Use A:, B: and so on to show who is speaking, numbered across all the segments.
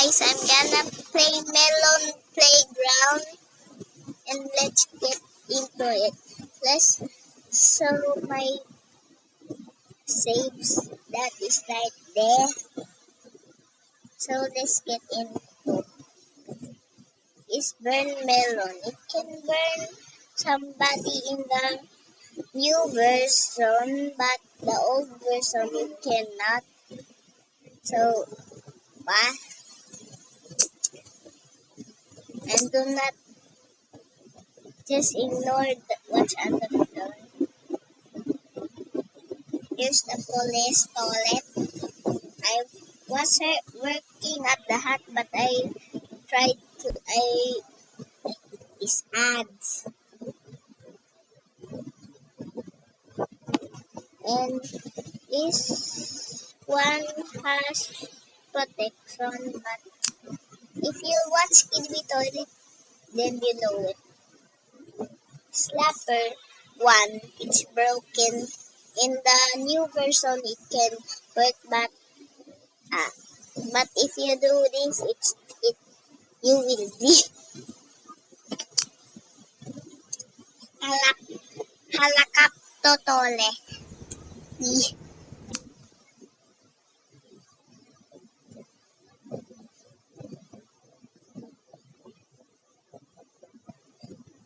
A: guys, I'm gonna play Melon Playground and let's get into it. Let's show my saves that is right there. So let's get into is burn melon. It can burn somebody in the new version, but the old version it cannot. So and do not just ignore what's on the floor. Here's the police toilet. I was working at the hut, but I is ads. And this one has protection, but if you watch Kidby Toilet, then you know it. Slapper 1, it's broken. In the new version, it can work, but if you do this, you will be halakap totole.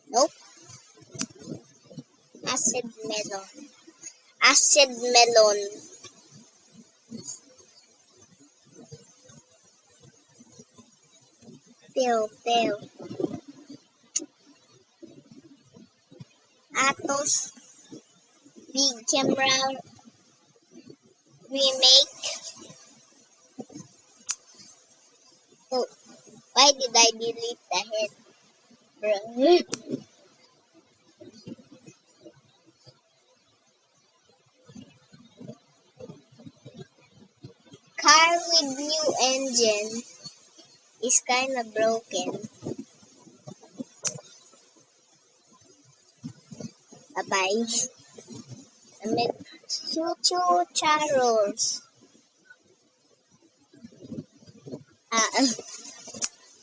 A: Nope. Acid melon. Acid melon. Pew. Atos. Big camera remake. Oh, why did I delete the head, bro? Car with new engine is kinda broken. Bye-bye. Choo-choo charros.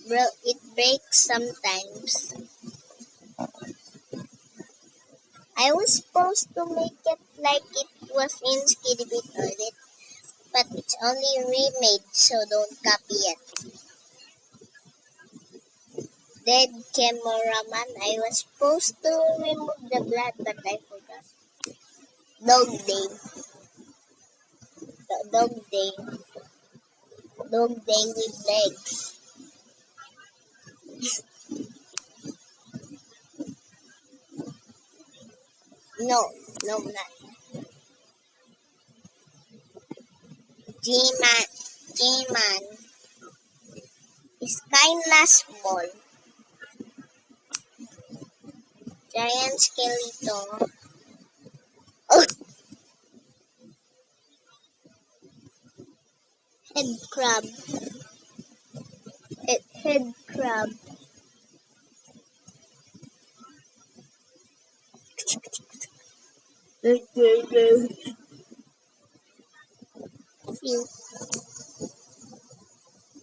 A: Bro, it breaks sometimes. I was supposed to make it like it was in Skidby Toilet, but it's only remade, so don't copy it. Dead cameraman, I was supposed to remove the blood, but I forgot. Dog day. Dog day. Dog day with legs. No, not. G-Man is kinda small. Giant skeleton. Oh, head crab. Head crab. Phew.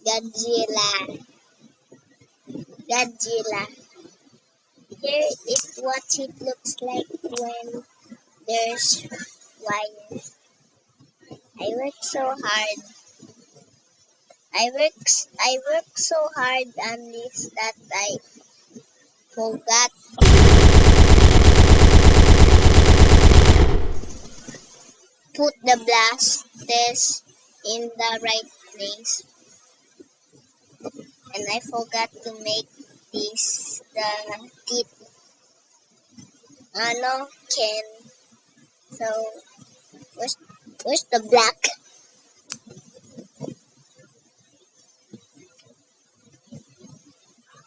A: Godzilla. Here is what it looks like when there's wires. I work so hard. I work so hard on this that I forgot put the blast test in the right place. And I forgot to make this the tip can. So where's the black?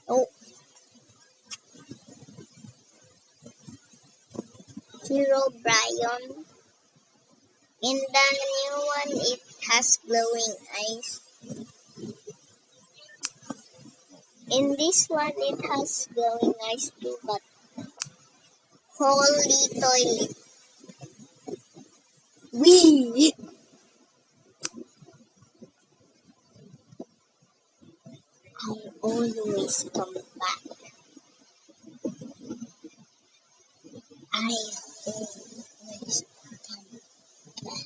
A: Oh, Hero Brian. In the new one, it has glowing eyes. In this one, it has glowing eyes too, but holy toilet. Wee! I always come back. I always come back.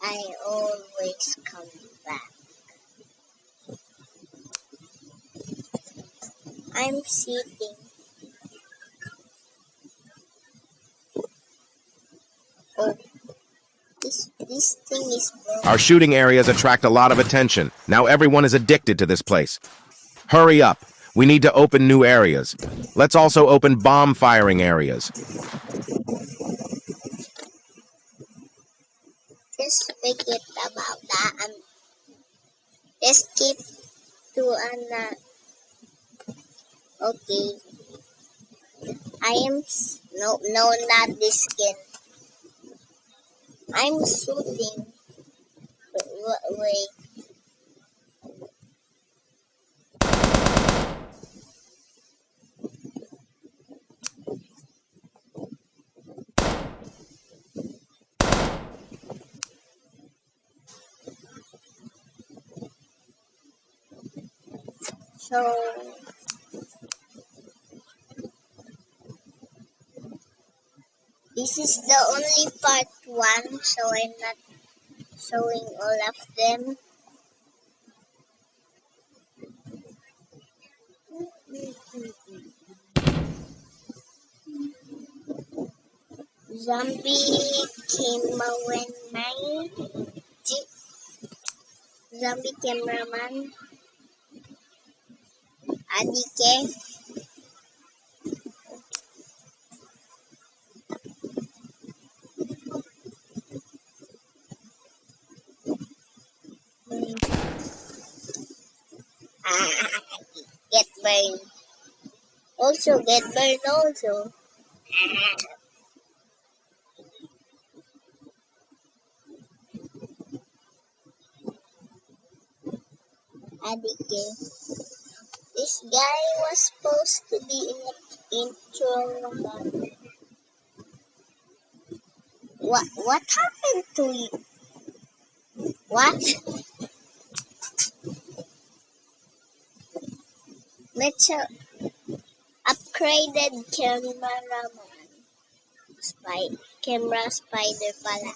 A: I always come back. I'm sitting. Oh, this thing is broken.
B: Our shooting areas attract a lot of attention. Now everyone is addicted to this place. Hurry up. We need to open new areas. Let's also open bomb firing areas.
A: Just forget about that and let's skip to another. Okay. No, not this skin. I'm shooting. Wait. So this is the only part 1, so I'm not showing all of them. Zombie Zombie cameraman Adike. Get burned. Also get burned also. Adike. This guy was supposed to be in the intro. What happened to you? What? Let's upgraded cameraman. Camera spider pala.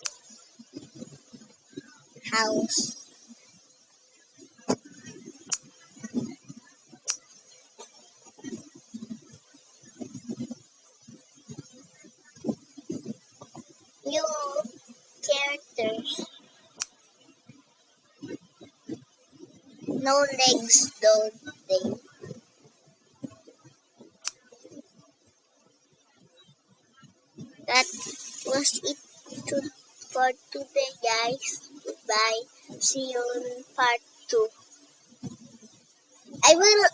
A: House. New characters. No legs, don't they? That was it for today, guys. Goodbye. See you in part 2. I will